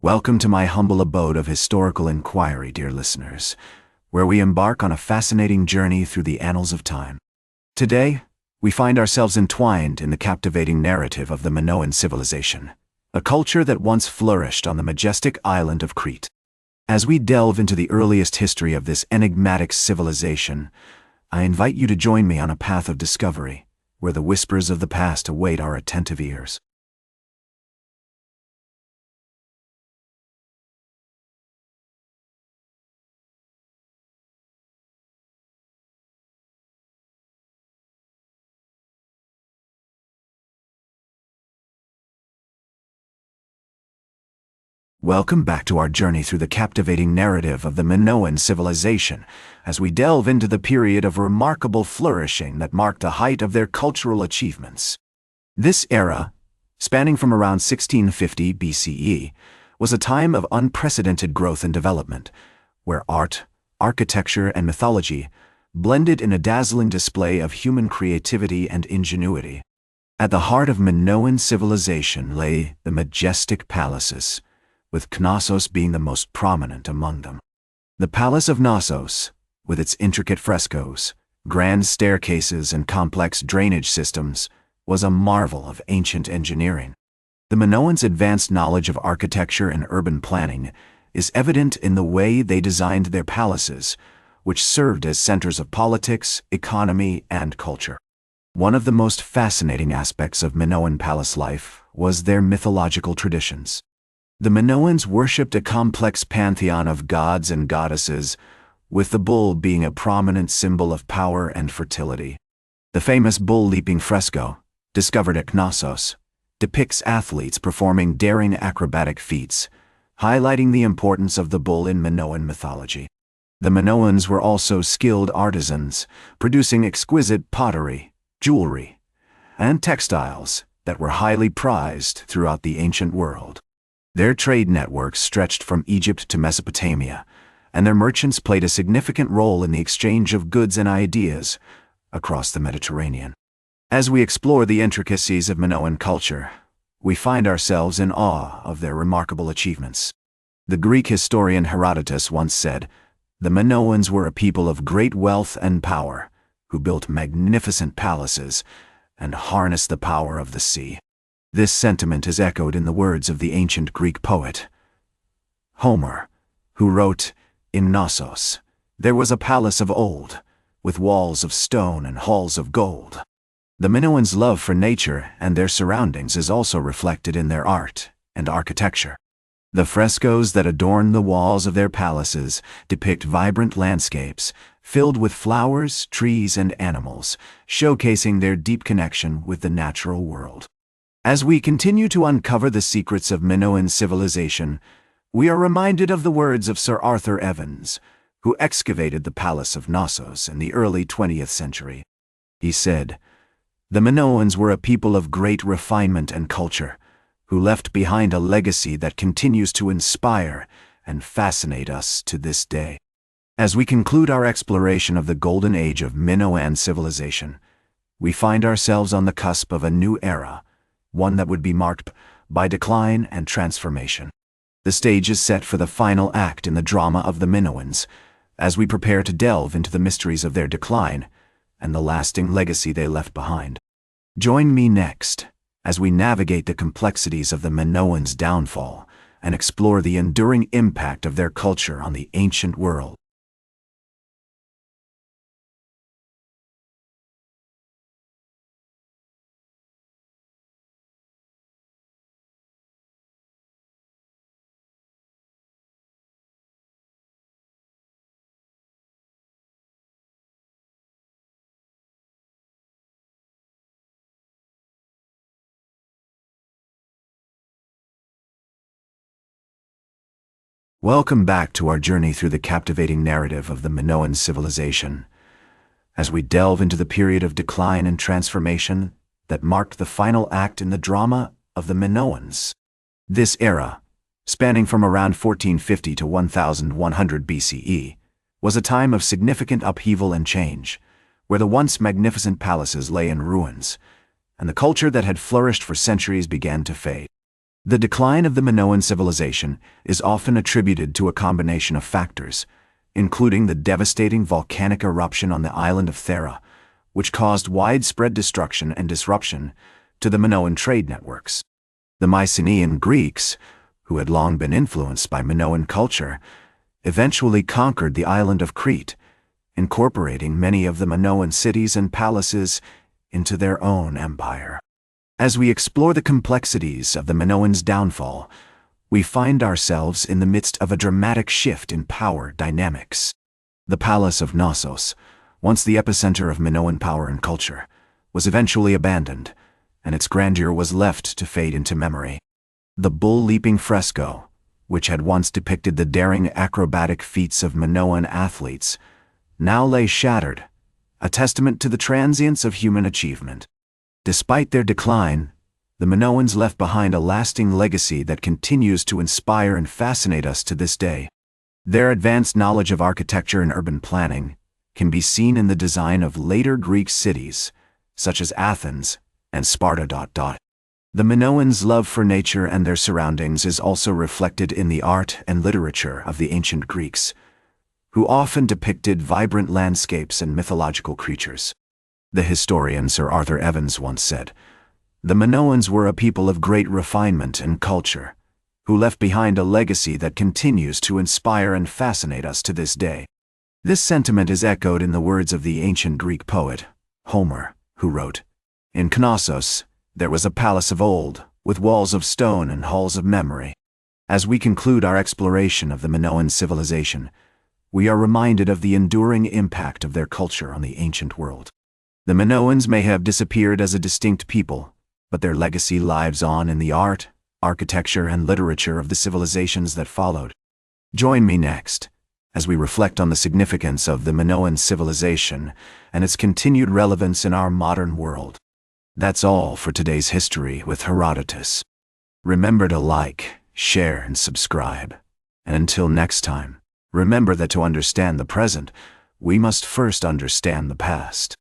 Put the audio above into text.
Welcome to my humble abode of historical inquiry, dear listeners, where we embark on a fascinating journey through the annals of time. Today, we find ourselves entwined in the captivating narrative of the Minoan civilization, a culture that once flourished on the majestic island of Crete. As we delve into the earliest history of this enigmatic civilization, I invite you to join me on a path of discovery, where the whispers of the past await our attentive ears. Welcome back to our journey through the captivating narrative of the Minoan civilization, as we delve into the period of remarkable flourishing that marked the height of their cultural achievements. This era, spanning from around 1650 BCE, was a time of unprecedented growth and development, where art, architecture, and mythology blended in a dazzling display of human creativity and ingenuity. At the heart of Minoan civilization lay the majestic palaces, with Knossos being the most prominent among them. The Palace of Knossos, with its intricate frescoes, grand staircases, and complex drainage systems, was a marvel of ancient engineering. The Minoans' advanced knowledge of architecture and urban planning is evident in the way they designed their palaces, which served as centers of politics, economy, and culture. One of the most fascinating aspects of Minoan palace life was their mythological traditions. The Minoans worshipped a complex pantheon of gods and goddesses, with the bull being a prominent symbol of power and fertility. The famous bull-leaping fresco, discovered at Knossos, depicts athletes performing daring acrobatic feats, highlighting the importance of the bull in Minoan mythology. The Minoans were also skilled artisans, producing exquisite pottery, jewelry, and textiles that were highly prized throughout the ancient world. Their trade networks stretched from Egypt to Mesopotamia, and their merchants played a significant role in the exchange of goods and ideas across the Mediterranean. As we explore the intricacies of Minoan culture, we find ourselves in awe of their remarkable achievements. The Greek historian Herodotus once said, "The Minoans were a people of great wealth and power, who built magnificent palaces and harnessed the power of the sea." This sentiment is echoed in the words of the ancient Greek poet Homer, who wrote, "In Knossos, there was a palace of old, with walls of stone and halls of gold." The Minoans' love for nature and their surroundings is also reflected in their art and architecture. The frescoes that adorn the walls of their palaces depict vibrant landscapes filled with flowers, trees, and animals, showcasing their deep connection with the natural world. As we continue to uncover the secrets of Minoan civilization, we are reminded of the words of Sir Arthur Evans, who excavated the Palace of Knossos in the early 20th century. He said, "The Minoans were a people of great refinement and culture, who left behind a legacy that continues to inspire and fascinate us to this day." As we conclude our exploration of the golden age of Minoan civilization, we find ourselves on the cusp of a new era, one that would be marked by decline and transformation. The stage is set for the final act in the drama of the Minoans, as we prepare to delve into the mysteries of their decline and the lasting legacy they left behind. Join me next, as we navigate the complexities of the Minoans' downfall and explore the enduring impact of their culture on the ancient world. Welcome back to our journey through the captivating narrative of the Minoan civilization, as we delve into the period of decline and transformation that marked the final act in the drama of the Minoans. This era, spanning from around 1450 to 1100 BCE, was a time of significant upheaval and change, where the once magnificent palaces lay in ruins, and the culture that had flourished for centuries began to fade. The decline of the Minoan civilization is often attributed to a combination of factors, including the devastating volcanic eruption on the island of Thera, which caused widespread destruction and disruption to the Minoan trade networks. The Mycenaean Greeks, who had long been influenced by Minoan culture, eventually conquered the island of Crete, incorporating many of the Minoan cities and palaces into their own empire. As we explore the complexities of the Minoans' downfall, we find ourselves in the midst of a dramatic shift in power dynamics. The Palace of Knossos, once the epicenter of Minoan power and culture, was eventually abandoned, and its grandeur was left to fade into memory. The bull-leaping fresco, which had once depicted the daring acrobatic feats of Minoan athletes, now lay shattered, a testament to the transience of human achievement. Despite their decline, the Minoans left behind a lasting legacy that continues to inspire and fascinate us to this day. Their advanced knowledge of architecture and urban planning can be seen in the design of later Greek cities, such as Athens and Sparta. The Minoans' love for nature and their surroundings is also reflected in the art and literature of the ancient Greeks, who often depicted vibrant landscapes and mythological creatures. The historian Sir Arthur Evans once said, "The Minoans were a people of great refinement and culture, who left behind a legacy that continues to inspire and fascinate us to this day." This sentiment is echoed in the words of the ancient Greek poet, Homer, who wrote, "In Knossos, there was a palace of old, with walls of stone and halls of memory." As we conclude our exploration of the Minoan civilization, we are reminded of the enduring impact of their culture on the ancient world. The Minoans may have disappeared as a distinct people, but their legacy lives on in the art, architecture, and literature of the civilizations that followed. Join me next, as we reflect on the significance of the Minoan civilization and its continued relevance in our modern world. That's all for today's History with Herodotus. Remember to like, share, and subscribe. And until next time, remember that to understand the present, we must first understand the past.